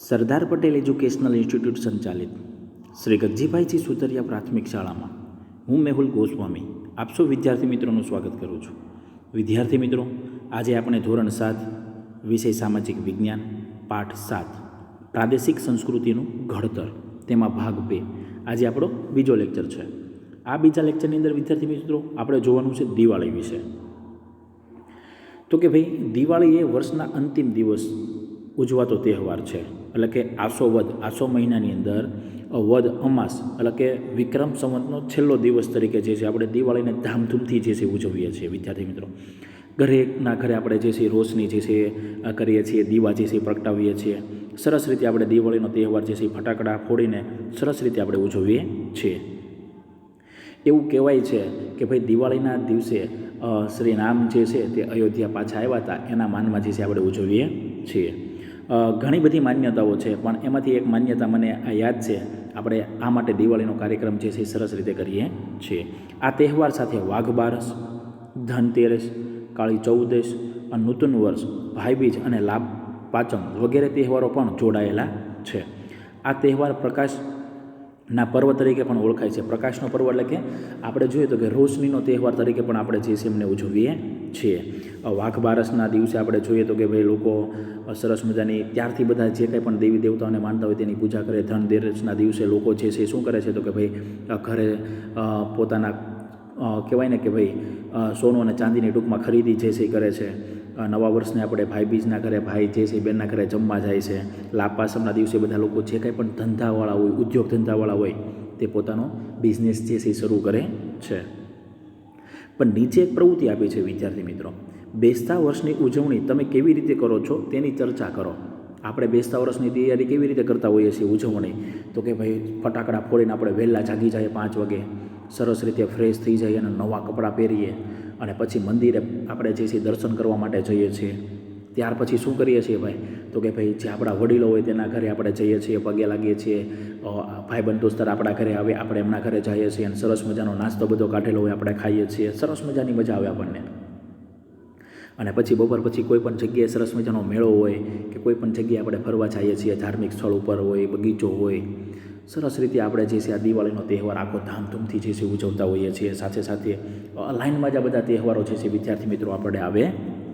Sardar Patel educational institute સંચાલિત શ્રી ગગજીભાઈજી સુતરિયા પ્રાથમિક શાળામાં હું મેહુલ ગોસ્વામી આપ સૌ વિદ્યાર્થી મિત્રોનું સ્વાગત કરું છું. વિદ્યાર્થી મિત્રો, આજે આપણે ધોરણ 7 વિષય સામાજિક વિજ્ઞાન પાઠ 7 પ્રાદેશિક સંસ્કૃતિનું ઘડતર તેમાં ભાગ 2 આજે આપણો બીજો લેક્ચર છે. આ બીજા લેક્ચરની અંદર વિદ્યાર્થી મિત્રો આપણે જોવાનું છે દિવાળી વિશે. તો કે ભાઈ, દિવાળી એ વર્ષના અંતિમ દિવસ ઉજવાતો તહેવાર છે. એટલે કે આસો મહિનાની અંદર વદ અમાસ એટલે કે વિક્રમ સંવતનો છેલ્લો દિવસ તરીકે જે છે આપણે દિવાળીને ધામધૂમથી જે છે ઉજવીએ છીએ. વિદ્યાર્થી મિત્રો, ઘરેના ઘરે આપણે જે છે રોશની જે છે કરીએ છીએ, દીવા જે છે પ્રગટાવીએ છીએ. સરસ રીતે આપણે દિવાળીનો તહેવાર જે છે ફટાકડા ફોડીને સરસ રીતે આપણે ઉજવીએ છીએ. એવું કહેવાય છે કે ભાઈ, દિવાળીના દિવસે શ્રી રામ જે છે તે અયોધ્યા પાછા આવ્યા હતા, એના માનમાં જે છે આપણે ઉજવીએ છીએ. ઘણી બધી માન્યતાઓ છે, પણ એમાંથી એક માન્યતા મને આ યાદ છે. આપણે આ માટે દિવાળીનો કાર્યક્રમ જે છે સરસ રીતે કરીએ છીએ. આ તહેવાર સાથે વાઘ બારસ, ધનતેરસ, કાળી ચૌદશ, નૂતન વર્ષ, ભાઈબીજ અને લાભ પાંચમ વગેરે તહેવારો પણ જોડાયેલા છે. આ તહેવાર પ્રકાશના પર્વ તરીકે પણ ઓળખાય છે. પ્રકાશનો પર્વ એટલે કે આપણે જોઈએ તો કે રોશનીનો તહેવાર તરીકે પણ આપણે જે છે એમને ઉજવીએ છીએ. વાઘ બારસના દિવસે આપણે જોઈએ તો કે ભાઈ, લોકો સરસ મજાની ત્યારથી બધા જે કંઈ પણ દેવી દેવતાઓને માનતા હોય તેની પૂજા કરે. ધનતેરસના દિવસે લોકો જે છે શું કરે છે તો કે ભાઈ, ઘરે પોતાના કહેવાય ને કે ભાઈ સોનું અને ચાંદીની ટૂંકમાં ખરીદી જે છે કરે છે. નવા વર્ષને આપણે ભાઈબીજના ઘરે ભાઈ જે છે બેનના ઘરે જમવા જાય છે. લાભ પાંચમના દિવસે બધા લોકો જે કંઈ પણ ધંધાવાળા હોય, ઉદ્યોગ ધંધાવાળા હોય, તે પોતાનો બિઝનેસ જે છે શરૂ કરે છે. પણ નીચે એક પ્રવૃત્તિ આપી છે વિદ્યાર્થી મિત્રો, બેસતા વર્ષની ઉજવણી તમે કેવી રીતે કરો છો તેની ચર્ચા કરો. આપણે બેસતા વર્ષની તૈયારી કેવી રીતે કરતા હોઈએ છીએ ઉજવણી? તો કે ભાઈ, ફટાકડા ફોડીને આપણે વહેલા જાગી જઈએ 5 વાગે, સરસ રીતે ફ્રેશ થઈ જઈએ અને નવા કપડાં પહેરીએ અને પછી મંદિરે આપણે જે છે દર્શન કરવા માટે જઈએ છીએ. ત્યાર પછી શું કરીએ છીએ ભાઈ? તો કે ભાઈ, જે આપણા વડીલો હોય તેના ઘરે આપણે જઈએ છીએ, પગે લાગીએ છીએ. ભાઈબંધ દોસ્તાર આપણા ઘરે આવે, આપણે એમના ઘરે જઈએ છીએ અને સરસ મજાનો નાસ્તો બધો કાઢેલો હોય આપણે ખાઈએ છીએ. સરસ મજાની મજા આવે આપણને. અને પછી બપોર પછી કોઈ પણ જગ્યાએ સરસ મજાનો મેળો હોય કે કોઈ પણ જગ્યાએ આપણે ફરવા જઈએ છીએ, ધાર્મિક સ્થળ ઉપર હોય, બગીચો હોય. સરસ રીતે આપણે જે છે આ દિવાળીનો તહેવાર આખો ધામધૂમથી જે છે ઉજવતા હોઈએ છીએ. સાથે સાથે લાઇનમાં જ આ બધા તહેવારો જે છે વિદ્યાર્થી મિત્રો આપણે આવે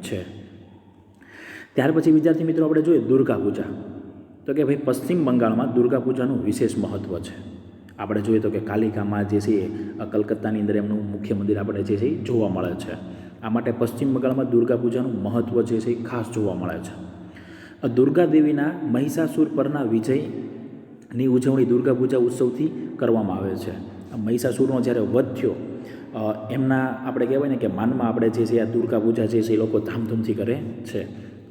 છે. ત્યાર પછી વિદ્યાર્થી મિત્રો આપણે જોઈએ દુર્ગા પૂજા. તો કે ભાઈ, પશ્ચિમ બંગાળમાં દુર્ગા પૂજાનું વિશેષ મહત્ત્વ છે. આપણે જોઈએ તો કે કાલિકામાં જે છે કલકત્તાની અંદર એમનું મુખ્ય મંદિર આપણે જે છે જોવા મળે છે. આ માટે પશ્ચિમ બંગાળમાં દુર્ગા પૂજાનું મહત્ત્વ જે છે એ ખાસ જોવા મળે છે. દુર્ગા દેવીના મહિષાસુર પરના વિજયની ઉજવણી દુર્ગા પૂજા ઉત્સવથી કરવામાં આવે છે. મહિષાસુરનો જ્યારે વધ થયો, એમના આપણે કહેવાય ને કે માનમાં આપણે જે છે આ દુર્ગા પૂજા જે છે એ લોકો ધામધૂમથી કરે છે.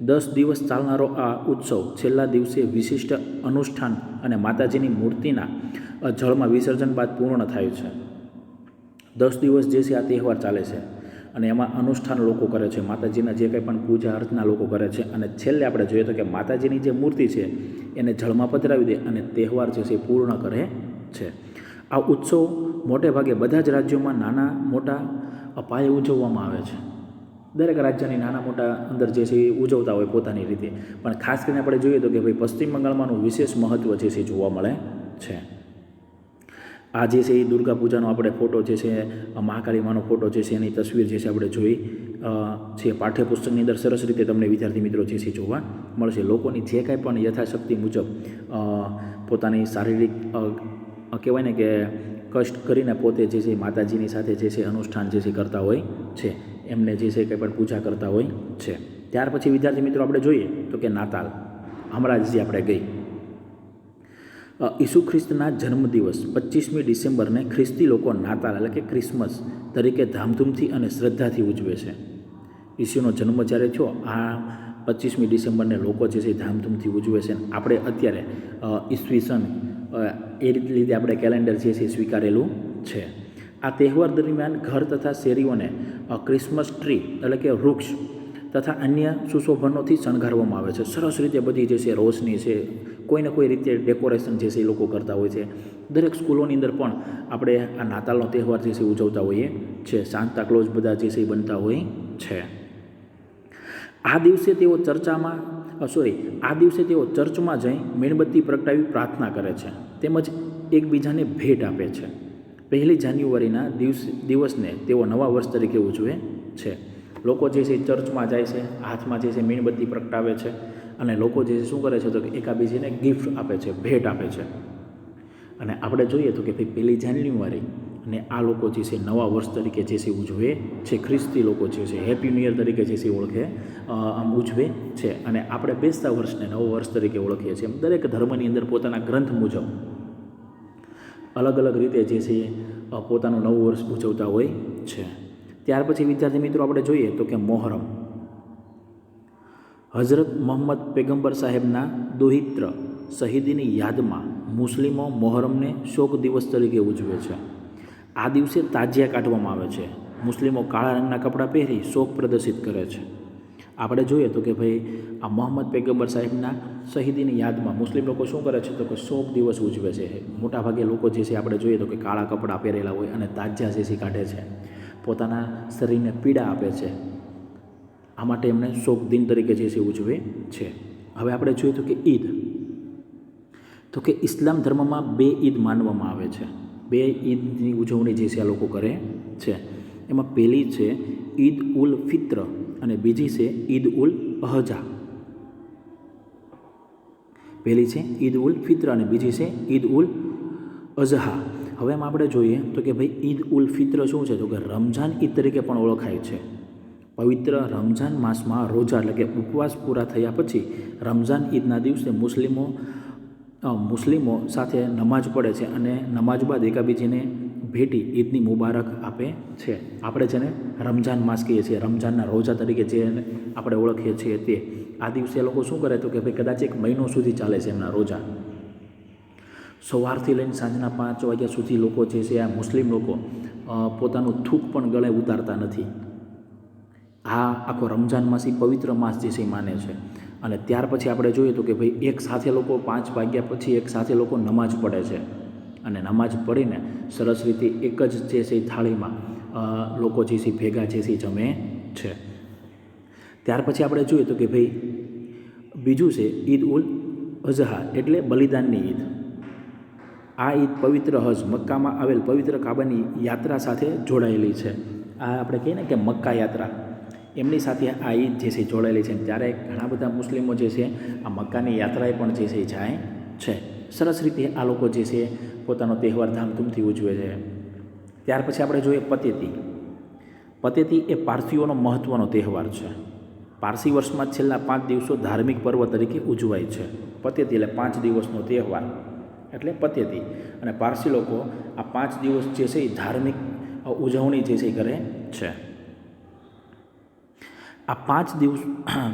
10 દિવસ ચાલનારો આ ઉત્સવ છેલ્લા દિવસે વિશિષ્ટ અનુષ્ઠાન અને માતાજીની મૂર્તિના જળમાં વિસર્જન બાદ પૂર્ણ થાય છે. 10 દિવસ જે છે આ તહેવાર ચાલે છે અને એમાં અનુષ્ઠાન લોકો કરે છે. માતાજીના જે કંઈ પણ પૂજા અર્ચના લોકો કરે છે અને છેલ્લે આપણે જોઈએ તો કે માતાજીની જે મૂર્તિ છે એને જળમાં પધરાવી દે અને તહેવાર જે છે પૂર્ણ કરે છે. આ ઉત્સવ મોટે ભાગે બધા જ રાજ્યોમાં નાના મોટા પાયે ઉજવવામાં આવે છે. દરેક રાજ્યની નાના મોટા અંદર જે છે એ ઉજવતા હોય પોતાની રીતે, પણ ખાસ કરીને આપણે જોઈએ તો કે ભાઈ, પશ્ચિમ બંગાળમાંનું વિશેષ મહત્ત્વ જે છે જોવા મળે છે. આ જે છે એ દુર્ગા પૂજાનો આપણે ફોટો જે છે, મહાકાળી માનો ફોટો જે છે એની તસવીર જે છે આપણે જોઈ છે પાઠ્યપુસ્તકની અંદર. સરસ રીતે તમને વિદ્યાર્થી મિત્રો જે છે જોવા મળશે. લોકોની જે કાંઈ પણ યથાશક્તિ મુજબ પોતાની શારીરિક કહેવાય ને કે કષ્ટ કરીને પોતે જે છે માતાજીની સાથે જે છે અનુષ્ઠાન જે છે કરતા હોય છે, એમને જે છે કંઈ પણ પૂજા કરતા હોય છે. ત્યાર પછી વિદ્યાર્થી મિત્રો આપણે જોઈએ તો કે નાતાલ. હમણાં જ જે આપણે ગઈ ઈસુ ખ્રિસ્તના જન્મદિવસ 25મી ડિસેમ્બરને ખ્રિસ્તી લોકો નાતાલ એટલે કે ક્રિસમસ તરીકે ધામધૂમથી અને શ્રદ્ધાથી ઉજવે છે. ઈસુનો જન્મ જ્યારે થયો, આ 25મી ડિસેમ્બરને લોકો જે છે ધામધૂમથી ઉજવે છે. આપણે અત્યારે ઈસવીસન એ રીતે આપણે કેલેન્ડર જે છે સ્વીકારેલું છે. આ તહેવાર દરમિયાન ઘર તથા શેરીઓને ક્રિસમસ ટ્રી એટલે કે વૃક્ષ તથા અન્ય સુશોભનોથી શણગારવામાં આવે છે. સરસ રીતે બધી જે છે રોશની છે, કોઈને કોઈ રીતે ડેકોરેશન જે છે એ લોકો કરતા હોય છે. દરેક સ્કૂલોની અંદર પણ આપણે આ નાતાલનો તહેવાર જે છે ઉજવતા હોઈએ છીએ. સાન્તા ક્લોઝ બધા જે છે એ બનતા હોય છે. આ દિવસે તેઓ ચર્ચમાં આ દિવસે તેઓ ચર્ચમાં જઈ મીણબત્તી પ્રગટાવી પ્રાર્થના કરે છે તેમજ એકબીજાને ભેટ આપે છે. 1 જાન્યુઆરીના દિવસને તેઓ નવા વર્ષ તરીકે ઉજવે છે. લોકો જે છે ચર્ચમાં જાય છે, હાથમાં જે છે મીણબત્તી પ્રગટાવે છે અને લોકો જે શું કરે છે તો કે એકાબીજીને ગિફ્ટ આપે છે, ભેટ આપે છે. અને આપણે જોઈએ તો કે ભાઈ 1 જાન્યુઆરી અને આ લોકો જે છે નવા વર્ષ તરીકે જે છે ઉજવે છે. ખ્રિસ્તી લોકો જે છે હેપી ન્યૂ યર તરીકે જે છે ઉજવે છે. અને આપણે બેસતા વર્ષને નવું વર્ષ તરીકે ઓળખીએ છીએ. દરેક ધર્મની અંદર પોતાના ગ્રંથ મુજબ અલગ અલગ રીતે જે છે પોતાનું નવું વર્ષ ઉજવતા હોય છે. ત્યાર પછી વિદ્યાર્થી મિત્રો આપણે જોઈએ તો કે મોહરમ. હઝરત મોહમ્મદ પેગમ્બર સાહેબના દોહિત્ર શહીદીની યાદમાં મુસ્લિમો મોહરમને શોક દિવસ તરીકે ઉજવે છે. આ દિવસે તાજિયા કાઢવામાં આવે છે. મુસ્લિમો કાળા રંગના કપડાં પહેરી શોક પ્રદર્શિત કરે છે. આપણે જોઈએ તો કે ભાઈ આ મોહમ્મદ પેગમ્બર સાહેબના શહીદીની યાદમાં મુસ્લિમ લોકો શું કરે છે તો કે શોક દિવસ ઉજવે છે. મોટાભાગે લોકો જે છે આપણે જોઈએ તો કે કાળા કપડાં પહેરેલા હોય અને તાજિયા જે છે કાઢે છે, પોતાના શરીરને પીડા આપે છે. આ માટે એમને શોક દિન તરીકે જે છે ઉજવે છે. હવે આપણે જોઈએ તો કે ઈદ. તો કે ઇસ્લામ ધર્મમાં 2 ઈદ માનવામાં આવે છે. 2 ઈદની ઉજવણી જે છે આ લોકો કરે છે. એમાં પહેલી છે ઈદ ઉલ ફિત્ર અને બીજી છે ઈદ ઉલ અહજા. પહેલી છે ઈદ ઉલ ફિત્ર અને બીજી છે ઈદ ઉલ અઝહા. હવે એમાં આપણે જોઈએ તો કે ભાઈ ઈદ ઉલ ફિત્ર શું છે તો કે રમઝાન ઈદ તરીકે પણ ઓળખાય છે. પવિત્ર રમઝાન માસમાં રોજા એટલે કે ઉપવાસ પૂરા થયા પછી રમઝાન ઈદના દિવસે મુસ્લિમો સાથે નમાઝ પડે છે અને નમાઝ બાદ એકાબીજીને ભેટી ઈદની મુબારક આપે છે. આપણે જેને રમઝાન માસ કહીએ છીએ, રમઝાનના રોજા તરીકે જે આપણે ઓળખીએ છીએ તે આ દિવસે લોકો શું કરે તો કે ભાઈ કદાચ 1 મહિનો સુધી ચાલે છે એમના રોજા. સવારથી લઈને સાંજના 5 વાગ્યા સુધી લોકો જે છે આ મુસ્લિમ લોકો પોતાનું થૂક પણ ગળે ઉતારતા નથી. આ આખો રમઝાન માસ એ પવિત્ર માસ જે છે એ માને છે. અને ત્યાર પછી આપણે જોઈએ તો કે ભાઈ એક સાથે લોકો 5 વાગ્યા પછી એક સાથે લોકો નમાઝ પડે છે અને નમાઝ પડીને સરસ રીતે એક જ જે છે થાળીમાં લોકો જે છે ભેગા જે છે જમે છે. ત્યાર પછી આપણે જોઈએ તો કે ભાઈ બીજું છે ઈદ ઉલ અઝહા એટલે બલિદાનની ઈદ. આ ઈદ પવિત્ર હજ મક્કામાં આવેલ પવિત્ર કાબાની યાત્રા સાથે જોડાયેલી છે. આ આપણે કહીએ ને કે મક્કા યાત્રા એમની સાથે આ ઈદ જે છે જોડાયેલી છે. ત્યારે ઘણા બધા મુસ્લિમો જે છે આ મક્કાની યાત્રાએ પણ જે છે જાય છે. સરસ રીતે આ લોકો જે છે પોતાનો તહેવાર ધામધૂમથી ઉજવે છે. ત્યાર પછી આપણે જોઈએ પતેતી. પતેતી એ પારસીઓનો મહત્ત્વનો તહેવાર છે. પારસી વર્ષમાં છેલ્લા 5 દિવસો ધાર્મિક પર્વ તરીકે ઉજવાય છે. પતેતી એટલે 5 દિવસનો તહેવાર એટલે પતેતી. અને પારસી લોકો આ 5 દિવસ જે છે એ ધાર્મિક ઉજવણી જે છે એ કરે છે. આ 5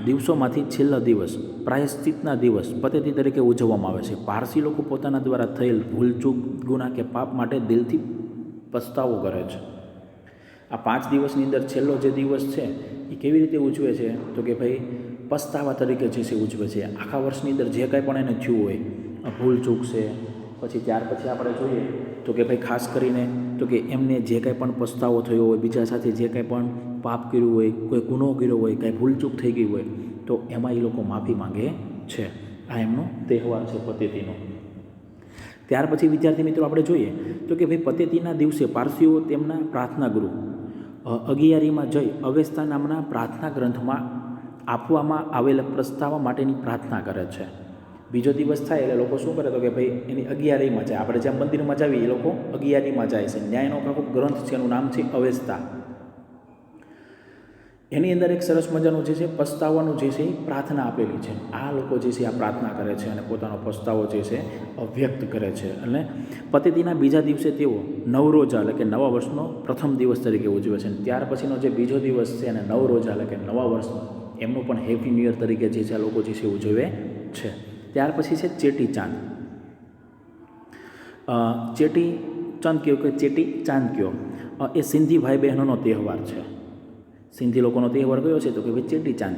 દિવસોમાંથી છેલ્લો દિવસ પ્રાયશ્ચિતના દિવસ પતેતી તરીકે ઉજવવામાં આવે છે. પારસી લોકો પોતાના દ્વારા થયેલ ભૂલચૂક, ગુનાહ કે પાપ માટે દિલથી પસ્તાવો કરે છે. આ 5 દિવસની અંદર છેલ્લો જે દિવસ છે એ કેવી રીતે ઉજવે છે તો કે ભાઈ પસ્તાવા તરીકે જે છે ઉજવે છે. આખા વર્ષની અંદર જે કાંઈ પણ એને થયું હોય, ભૂલચૂક છે, પછી ત્યાર પછી આપણે જોઈએ તો કે ભાઈ ખાસ કરીને તો કે એમને જે કાંઈ પણ પસ્તાવો થયો હોય, બીજા સાથે જે કાંઈ પણ પાપ કર્યું હોય, કોઈ ગુનો કર્યો હોય, કાંઈ ભૂલચૂક થઈ ગઈ હોય તો એમાં એ લોકો માફી માંગે છે. આ એમનો તહેવાર છે પતેતીનો. ત્યાર પછી વિદ્યાર્થી મિત્રો આપણે જોઈએ તો કે ભાઈ પતેતીના દિવસે પારસીઓ તેમના પ્રાર્થના ગૃહ અગિયારીમાં જઈ અવેસ્તા નામના પ્રાર્થના ગ્રંથમાં આપવામાં આવેલા પ્રસ્તાવ માટેની પ્રાર્થના કરે છે. બીજો દિવસ થાય એટલે લોકો શું કરે તો કે ભાઈ એની અગિયારીમાં જાય. આપણે જ્યાં મંદિરમાં જાવી એ લોકો અગિયારીમાં જાય છે. ન્યાયનો આખો ગ્રંથ છે, એનું નામ છે અવેસ્તા. એની અંદર એક સરસ મજાનું જે છે પસ્તાવાનું જે છે એ પ્રાર્થના આપેલી છે. આ લોકો જે છે આ પ્રાર્થના કરે છે અને પોતાનો પસ્તાવો જે છે વ્યક્ત કરે છે. અને પતેતીના બીજા દિવસે તેઓ નવરોજા એટલે કે નવા વર્ષનો પ્રથમ દિવસ તરીકે ઉજવે છે. ત્યાર પછીનો જે બીજો દિવસ છે અને નવરોજા એટલે કે નવા વર્ષ એમનું પણ હેપી ન્યૂ યર તરીકે જે છે આ લોકો જે છે ઉજવે છે. ત્યાર પછી છે ચેટી ચાંદ. ચેટી ચાંદ કયો કે ચેટી ચાંદ કયો એ સિંધી ભાઈ બહેનોનો તહેવાર છે. સિંધી લોકોનો તહેવાર કયો છે તો કે ભાઈ ચેટી ચાંદ.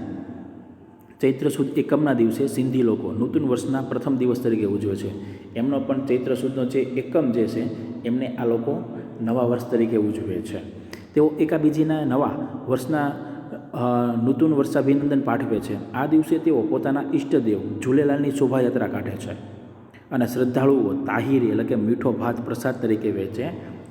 ચૈત્ર સુદ એકમના દિવસે સિંધી લોકો નૂતન વર્ષના પ્રથમ દિવસ તરીકે ઉજવે છે. એમનો પણ ચૈત્ર સુદનો જે એકમ જે છે એમને આ લોકો નવા વર્ષ તરીકે ઉજવે છે. તેઓ એકાબીજીના નવા વર્ષના નૂતન વર્ષાભિનંદન પાઠવે છે. આ દિવસે તેઓ પોતાના ઈષ્ટદેવ ઝૂલેલાલની શોભાયાત્રા કાઢે છે અને શ્રદ્ધાળુઓ તાહીરી એટલે કે મીઠો ભાત પ્રસાદ તરીકે વેચે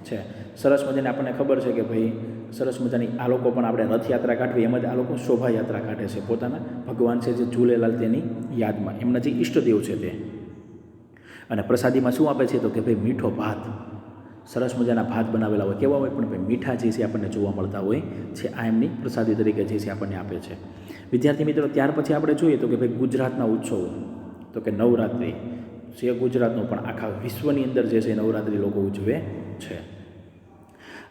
છે. સરસ મજાની આપણને ખબર છે કે ભાઈ સરસ મજાની આ લોકો પણ આપણે રથયાત્રા કાઢવી એમ જ આ લોકો શોભાયાત્રા કાઢે છે પોતાના ભગવાન છે જે ઝૂલેલાલ તેની યાદમાં, એમના જે ઈષ્ટદેવ છે તે. અને પ્રસાદીમાં શું આપે છે તો કે ભાઈ મીઠો ભાત, સરસ મજાના ભાત બનાવેલા હોય, કેવા હોય પણ ભાઈ મીઠા જે છે આપણને જોવા મળતા હોય છે. આ એમની પ્રસાદી તરીકે જે છે આપણને આપે છે. વિદ્યાર્થી મિત્રો, ત્યાર પછી આપણે જોઈએ તો કે ભાઈ ગુજરાતના ઉત્સવો, તો કે નવરાત્રિ છે ગુજરાતનું, પણ આખા વિશ્વની અંદર જે છે નવરાત્રિ લોકો ઉજવે છે.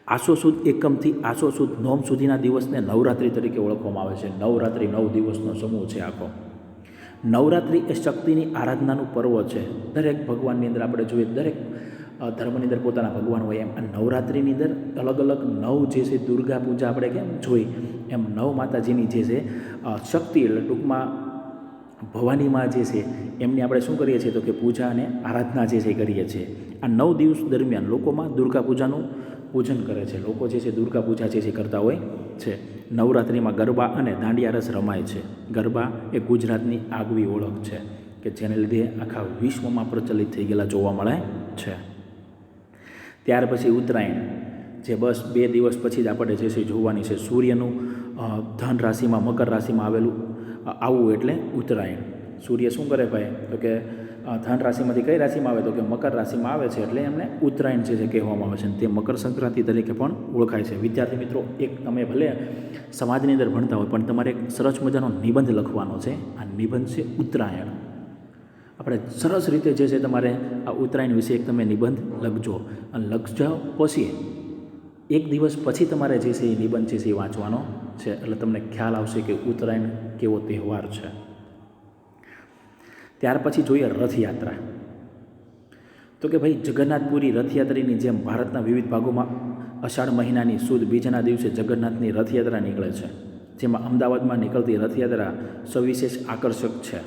આસો સુદ એકમથી આસો સુદ નોમ સુધીના દિવસને નવરાત્રિ તરીકે ઓળખવામાં આવે છે. નવરાત્રિ 9 દિવસનો સમૂહ છે આખો. નવરાત્રિ એ શક્તિની આરાધનાનું પર્વ છે. દરેક ભગવાનની અંદર આપણે જોઈએ, દરેક ધર્મની અંદર પોતાના ભગવાન હોય, એમ આ નવરાત્રિની અંદર અલગ અલગ 9 જે છે દુર્ગા પૂજા આપણે કેમ જોઈ એમ 9 માતાજીની જે છે શક્તિ, એટલે ટૂંકમાં ભવાનીમાં જે છે એમની આપણે શું કરીએ છીએ તો કે પૂજા અને આરાધના જે છે કરીએ છીએ. આ 9 દિવસ દરમિયાન લોકોમાં દુર્ગા પૂજાનું પૂજન કરે છે. લોકો જે છે દુર્ગા પૂજા જે છે કરતા હોય છે. નવરાત્રિમાં ગરબા અને દાંડિયા રસ રમાય છે. ગરબા એ ગુજરાતની આગવી ઓળખ છે કે જેને લીધે આખા વિશ્વમાં પ્રચલિત થઈ ગયેલા જોવા મળે છે. ત્યાર પછી ઉત્તરાયણ, જે બસ 2 દિવસ પછી જ આપણે જે છે જોવાની છે. સૂર્યનું ધન રાશિમાં મકર રાશિમાં આવવું એટલે ઉત્તરાયણ. સૂર્ય શું કરે ભાઈ તો કે ધન રાશિમાંથી કઈ રાશિમાં આવે તો કે મકર રાશિમાં આવે છે, એટલે એમને ઉત્તરાયણ જે છે કહેવામાં આવે છે. તે મકર સંક્રાંતિ તરીકે પણ ઓળખાય છે. વિદ્યાર્થી મિત્રો, એક તમે ભલે સમાજની અંદર ભણતા હોય પણ તમારે એક સરસ મજાનો નિબંધ લખવાનો છે. આ નિબંધ છે ઉત્તરાયણ. આપણે સરસ રીતે જે છે તમારે આ ઉત્તરાયણ વિશે એક તમે નિબંધ લખજો, અને લખજો પછી 1 દિવસ પછી તમારે જે છે એ નિબંધ છે એ વાંચવાનો છે, એટલે તમને ખ્યાલ આવશે કે ઉત્તરાયણ કેવો તહેવાર છે. ત્યાર પછી જોઈએ રથયાત્રા. તો કે ભાઈ જગન્નાથપુરી રથયાત્રાની જેમ ભારતના વિવિધ ભાગોમાં અષાઢ મહિનાની સુદ બીજના દિવસે જગન્નાથની રથયાત્રા નીકળે છે, જેમાં અમદાવાદમાં નીકળતી રથયાત્રા સવિશેષ આકર્ષક છે.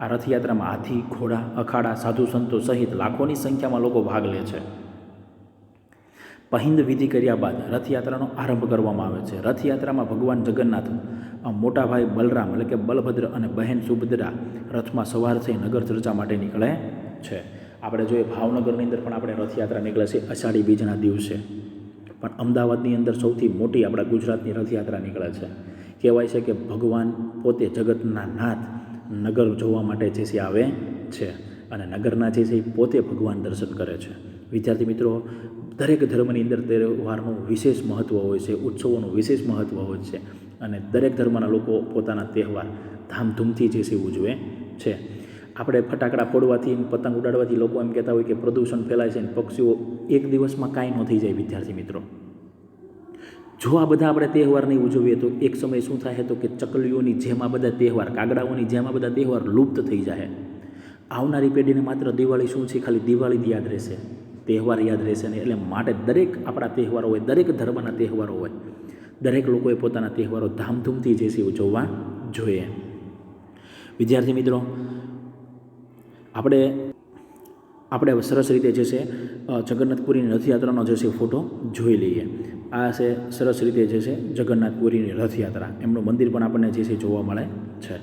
આ રથયાત્રામાં હાથી, ઘોડા, અખાડા, સાધુ સંતો સહિત લાખોની સંખ્યામાં લોકો ભાગ લે છે. પહિંદ વિધિ કર્યા બાદ રથયાત્રાનો આરંભ કરવામાં આવે છે. રથયાત્રામાં ભગવાન જગન્નાથ, મોટા ભાઈ બલરામ એટલે કે બલભદ્ર અને બહેન સુભદ્રા રથમાં સવાર થઈ નગર ચર્ચા માટે નીકળે છે. આપણે જોઈએ ભાવનગરની અંદર પણ આપણે રથયાત્રા નીકળે છે અષાઢી બીજના દિવસે, પણ અમદાવાદની અંદર સૌથી મોટી આપણા ગુજરાતની રથયાત્રા નીકળે છે. કહેવાય છે કે ભગવાન પોતે જગતના નાથ નગર જોવા માટે જે છે આવે છે, અને નગરના જે છે એ પોતે ભગવાન દર્શન કરે છે. વિદ્યાર્થી મિત્રો, દરેક ધર્મની અંદર તહેવારનું વિશેષ મહત્ત્વ હોય છે, ઉત્સવોનું વિશેષ મહત્ત્વ હોય છે, અને દરેક ધર્મના લોકો પોતાના તહેવાર ધામધૂમથી જે છે ઉજવે છે. આપણે ફટાકડા ફોડવાથી, પતંગ ઉડાડવાથી લોકો એમ કહેતા હોય કે પ્રદૂષણ ફેલાય છે અને પક્ષીઓ એક દિવસમાં કાંઈ ન થઈ જાય. વિદ્યાર્થી મિત્રો, જો આ બધા આપણે તહેવાર નહીં ઉજવીએ તો એક સમય શું થાય તો કે ચકલીઓની જેમ આ બધા તહેવાર, કાગડાઓની જેમ આ બધા તહેવાર લુપ્ત થઈ જાય. આવનારી પેઢીને માત્ર દિવાળી શું છે, ખાલી દિવાળી જ યાદ રહેશે, તહેવાર યાદ રહેશે નહીં. એટલે માટે દરેક આપણા તહેવારો હોય, દરેક ધર્મના તહેવારો હોય, દરેક લોકોએ પોતાના તહેવારો ધામધૂમથી જે છે ઉજવવા જોઈએ. વિદ્યાર્થી મિત્રો, આપણે સરસ રીતે જે છે જગન્નાથપુરીની રથયાત્રાનો જે છે ફોટો જોઈ લઈએ. આ છે સરસ રીતે જે છે જગન્નાથપુરીની રથયાત્રા, એમનું મંદિર પણ આપણને જે છે જોવા મળે છે.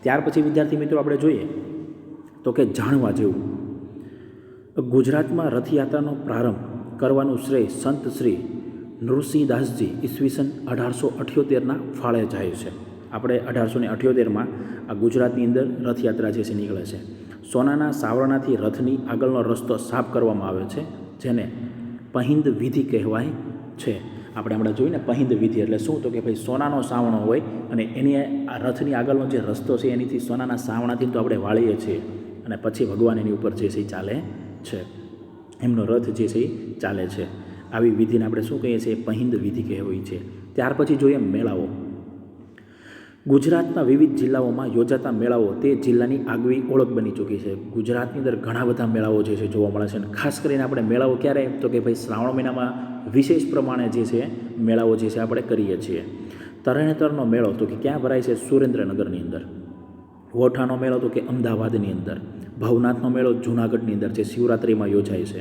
ત્યાર પછી વિદ્યાર્થી મિત્રો આપણે જોઈએ તો કે જાણવા જેવું, ગુજરાતમાં રથયાત્રાનો પ્રારંભ કરવાનું શ્રેય સંત શ્રી નૃસિંહદાસજી ઈસવીસન 1878ના ફાળે જાય છે. આપણે 1878માં આ ગુજરાતની અંદર રથયાત્રા જે છે નીકળે છે. સોનાના સાવરણાથી રથની આગળનો રસ્તો સાફ કરવામાં આવે છે, જેને પહિંદ વિધિ કહેવાય છે. આપણે હમણાં જોયું ને પહિંદ વિધિ એટલે શું તો કે ભાઈ સોનાનો સાવણો હોય અને એની આ રથની આગળનો જે રસ્તો છે એનીથી સોનાના સાવણાથી તો આપણે વાળીએ છીએ, અને પછી ભગવાન એની ઉપર જે છે ચાલે છે, એમનો રથ જે છે ચાલે છે. આવી વિધિને આપણે શું કહીએ છીએ, પહિંદ વિધિ કહેવાય છે. ત્યાર પછી જોઈએ મેળાઓ. ગુજરાતના વિવિધ જિલ્લાઓમાં યોજાતા મેળાઓ તે જિલ્લાની આગવી ઓળખ બની ચૂકી છે. ગુજરાતની અંદર ઘણા બધા મેળાઓ જે છે જોવા મળે છે, અને ખાસ કરીને આપણે મેળાઓ ક્યારે તો કે ભાઈ શ્રાવણ મહિનામાં વિશેષ પ્રમાણે જે છે મેળાઓ જે છે આપણે કરીએ છીએ. તરણેતરનો મેળો તો કે ક્યાં ભરાય છે, સુરેન્દ્રનગરની અંદર. વોઠાનો મેળો તો કે અમદાવાદની અંદર. ભવનાથનો મેળો જૂનાગઢની અંદર જે શિવરાત્રિમાં યોજાય છે.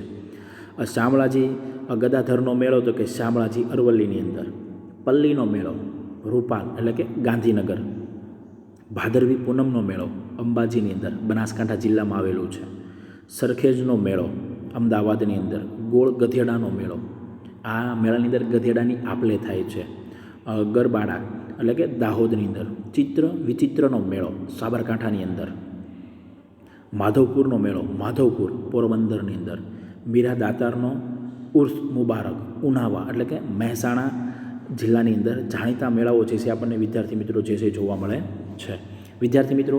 શામળાજી ગદાધરનો મેળો તો કે શામળાજી અરવલ્લીની અંદર. પલ્લીનો મેળો રૂપાલ એટલે કે ગાંધીનગર. ભાદરવી પૂનમનો મેળો અંબાજીની અંદર બનાસકાંઠા જિલ્લામાં આવેલું છે. સરખેજનો મેળો અમદાવાદની અંદર. ગોળ ગધેડાનો મેળો, આ મેળાની અંદર ગધેડાની આપલે થાય છે. ગરબાડા એટલે કે દાહોદની અંદર. ચિત્ર વિચિત્રનો મેળો સાબરકાંઠાની અંદર. માધવપુરનો મેળો માધવપુર પોરબંદરની અંદર. મીરા દાતારનો ઉર્સ મુબારક ઉનાવા એટલે કે મહેસાણા જિલ્લાની અંદર જાણીતા મેળાઓ જે છે આપણને વિદ્યાર્થી મિત્રો જે છે જોવા મળે છે. વિદ્યાર્થી મિત્રો,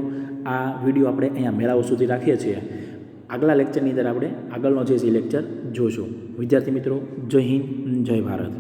આ વિડીયો આપણે અહીંયા મેળાઓ સુધી રાખીએ છીએ. આગલા લેક્ચરની અંદર આપણે આગળનો જે છે લેક્ચર જોશું. વિદ્યાર્થી મિત્રો, જય હિન્દ, જય ભારત.